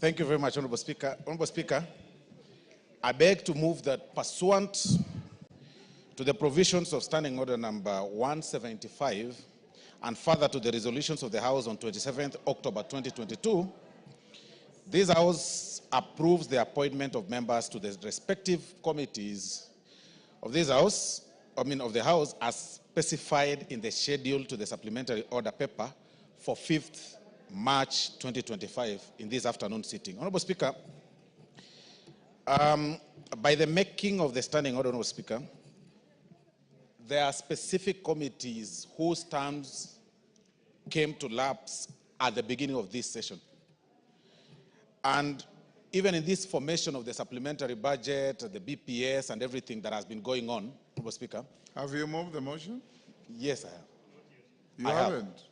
Thank you very much, Honorable Speaker. Honorable Speaker, I beg to move that pursuant to the provisions of Standing Order number 175 and further to the resolutions of the House on 27th October 2022, this House approves the appointment of members to the respective committees of this House, of the House, as specified in the schedule to the supplementary order paper for 5th March 2025 in this afternoon sitting. Honorable Speaker, by the making of the standing order, Honorable Speaker, there are specific committees whose terms came to lapse at the beginning of this session. And even in this formation of the supplementary budget, the BPS and everything that has been going on, Honorable Speaker. Have you moved the motion? Yes, I have. You haven't?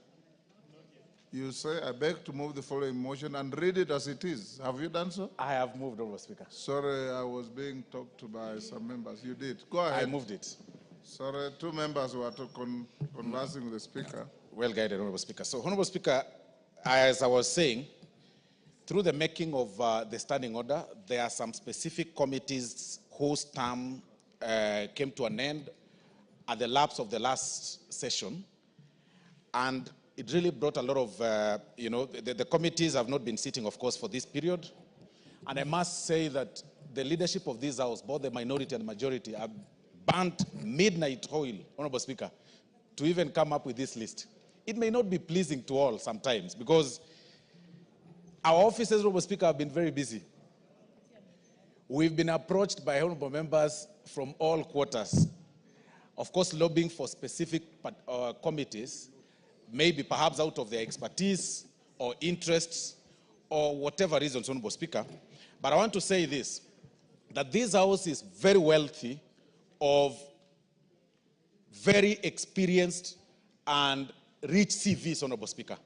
You say, I beg to move the following motion and read it as it is. Have you done so? I have moved, Honorable Speaker. Sorry, I was being talked to by some members. You did. Go ahead. I moved it. Sorry, two members were conversing with the Speaker. Well guided, Honorable Speaker. So, Honorable Speaker, as I was saying, through the making of the standing order, there are some specific committees whose term came to an end at the lapse of the last session. And it really brought a lot of, the committees have not been sitting, of course, for this period. And I must say that the leadership of this House, both the minority and majority, have burnt midnight oil, Honorable Speaker, to even come up with this list. It may not be pleasing to all sometimes because our officers, Honorable Speaker, have been very busy. We've been approached by honorable members from all quarters, of course, lobbying for specific committees, maybe perhaps out of their expertise or interests or whatever reasons, Honorable Speaker. But I want to say this, that this House is very wealthy of very experienced and rich CVs, Honorable Speaker.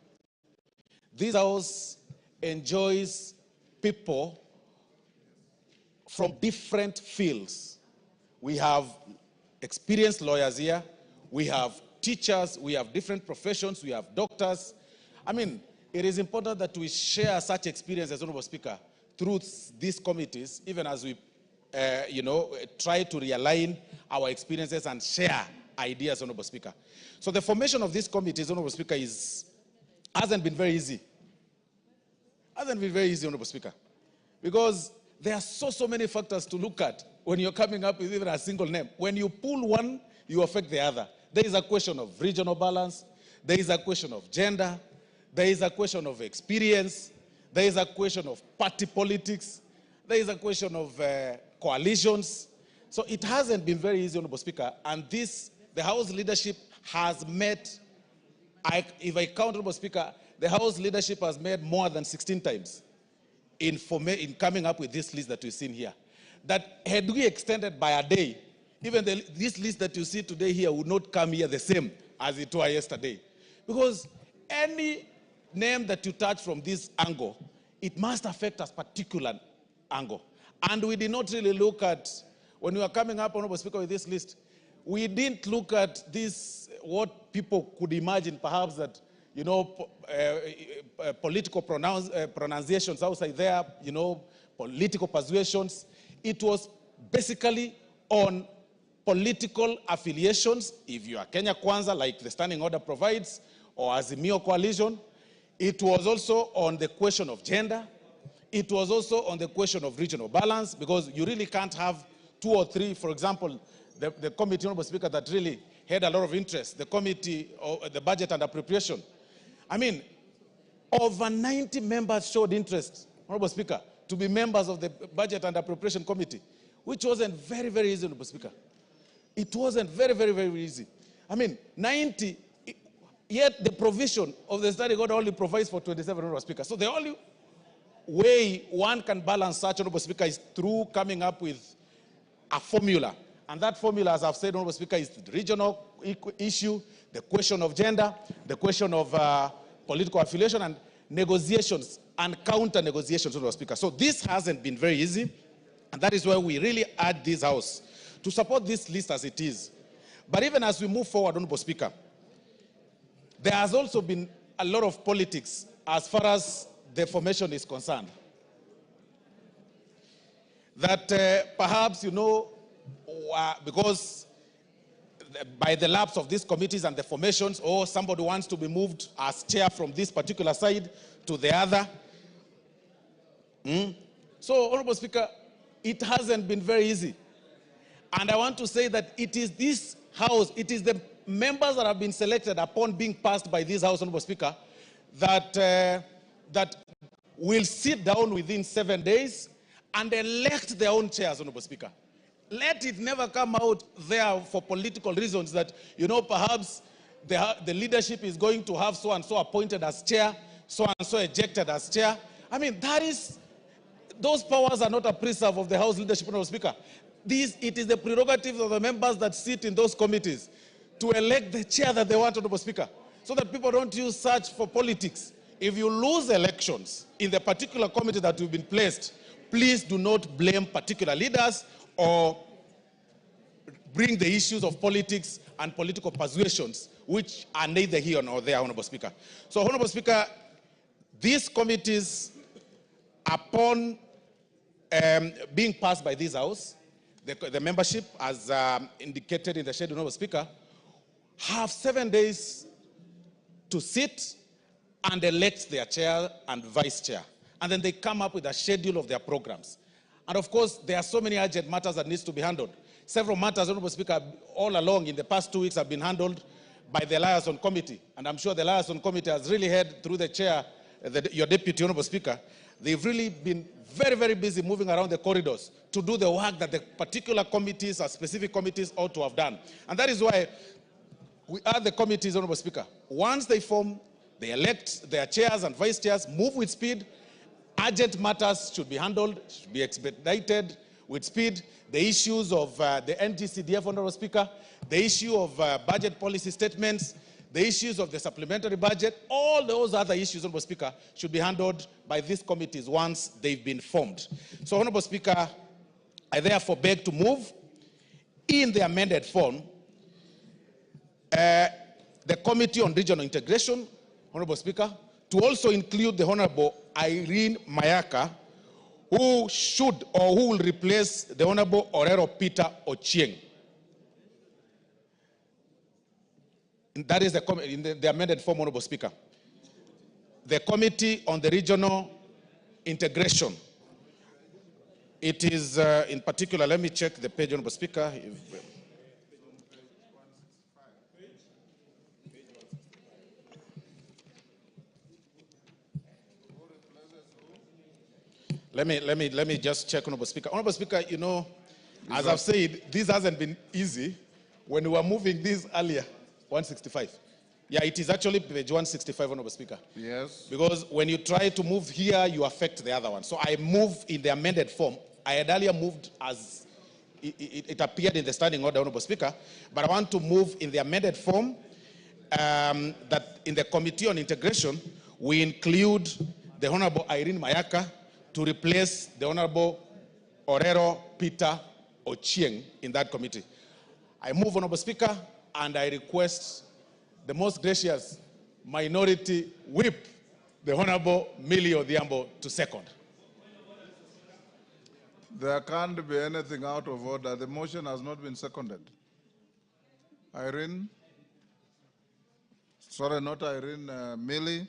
This House enjoys people from different fields. We have experienced lawyers here, we have teachers, we have different professions, we have doctors. I mean, it is important that we share such experiences, Honorable Speaker, through these committees, even as we, try to realign our experiences and share ideas, Honorable Speaker. So the formation of these committees, Honorable Speaker, hasn't been very easy. Hasn't been very easy, Honorable Speaker, because there are so many factors to look at when you're coming up with even a single name. When you pull one, you affect the other. There is a question of regional balance. There is a question of gender. There is a question of experience. There is a question of party politics. There is a question of coalitions. So it hasn't been very easy, Honorable Speaker. And the House leadership has met, if I count, Honorable Speaker, the House leadership has met more than 16 times in coming up with this list that we've seen here. That had we extended by a day, even this list that you see today here would not come here the same as it was yesterday. Because any name that you touch from this angle, it must affect a particular angle. And we did not really look at, when we were coming up, Honorable Speaker, with this list, we didn't look at this, what people could imagine perhaps that, political pronunciations outside there, political persuasions. It was basically on political affiliations, if you are Kenya Kwanza, like the standing order provides, or Azimio coalition. It was also on the question of gender. It was also on the question of regional balance, because you really can't have two or three. For example, the committee, Honorable Speaker, that really had a lot of interest, the committee of the budget and appropriation. I mean, over 90 members showed interest, Honorable Speaker, to be members of the budget and appropriation committee, which wasn't very, very easy, Honorable Speaker. It wasn't very, very, very easy. I mean, 90, yet the provision of the standing order only provides for 27, Honorable Speaker. So the only way one can balance such, Honorable Speaker, is through coming up with a formula. And that formula, as I've said, Honorable Speaker, is the regional issue, the question of gender, the question of political affiliation, and negotiations and counter-negotiations, Honorable Speaker. So this hasn't been very easy, and that is why we really urge this House to support this list as it is. But even as we move forward, Honorable Speaker, there has also been a lot of politics as far as the formation is concerned. that perhaps, because by the lapse of these committees and the formations, or somebody wants to be moved as chair from this particular side to the other. So, Honorable Speaker, it hasn't been very easy. And I want to say that it is this House, it is the members that have been selected upon being passed by this House, Honorable Speaker, that, that will sit down within 7 days and elect their own chairs, Honorable Speaker. Let it never come out there for political reasons that, perhaps the leadership is going to have so-and-so appointed as chair, so-and-so ejected as chair. I mean, those powers are not a preserve of the House leadership, Honorable Speaker. It is the prerogative of the members that sit in those committees to elect the chair that they want, Honorable Speaker, so that people don't use such for politics. If you lose elections in the particular committee that you've been placed, please do not blame particular leaders or bring the issues of politics and political persuasions, which are neither here nor there, Honorable Speaker. So, Honorable Speaker, these committees, upon being passed by this House, the membership, as indicated in the schedule, Honorable Speaker, have 7 days to sit and elect their chair and vice chair. And then they come up with a schedule of their programs. And of course, there are so many urgent matters that needs to be handled. Several matters, Honorable Speaker, all along in the past 2 weeks have been handled by the Liaison Committee. And I'm sure the Liaison Committee has really heard through the chair, your deputy, Honorable Speaker, they've really been very, very busy moving around the corridors to do the work that the particular committees or specific committees ought to have done. And that is why we are the committees, Honorable Speaker. Once they form, they elect their chairs and vice chairs, move with speed. Urgent matters should be handled, should be expedited with speed. The issues of the NGCDF, Honorable Speaker, the issue of budget policy statements, the issues of the supplementary budget, all those other issues, Honorable Speaker, should be handled by these committees once they've been formed. So, Honorable Speaker, I therefore beg to move in the amended form the Committee on Regional Integration, Honorable Speaker, to also include the Honorable Irene Mayaka, who should or who will replace the Honorable Orero Peter Ochieng. That is in the amended form, Honorable Speaker. The Committee on the Regional Integration. It is, in particular, let me check the page, Honorable Speaker. Let me just check, Honorable Speaker. Honorable Speaker, as I've said, this hasn't been easy. When we were moving this earlier, 165. Yeah, it is actually page 165, Honorable Speaker. Yes. Because when you try to move here, you affect the other one. So I move in the amended form. I had earlier moved as it appeared in the standing order, Honorable Speaker, but I want to move in the amended form that in the Committee on Integration, we include the Honorable Irene Mayaka to replace the Honorable Orero Peter Ochieng in that committee. I move, Honorable Speaker, and I request the most gracious minority whip, the Honorable Millie Odhiambo, to second. There can't be anything out of order. The motion has not been seconded. Irene? Sorry, not Irene, Millie?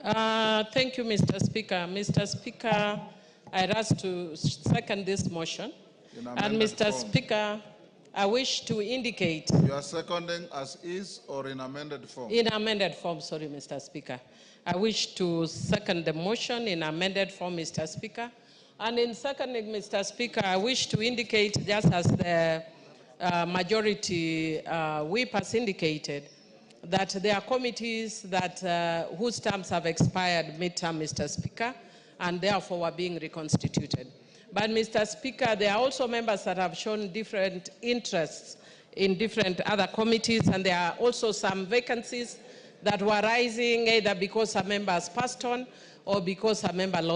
Thank you, Mr. Speaker. Mr. Speaker, I ask to second this motion. And Mr. Form. Speaker, I wish to indicate... You are seconding as is or in amended form? In amended form, sorry, Mr. Speaker. I wish to second the motion in amended form, Mr. Speaker. And in seconding, Mr. Speaker, I wish to indicate, just as the majority whip has indicated, that there are committees that whose terms have expired mid-term, Mr. Speaker, and therefore were being reconstituted. But, Mr. Speaker, there are also members that have shown different interests in different other committees, and there are also some vacancies that were rising either because a member has passed on or because a member lost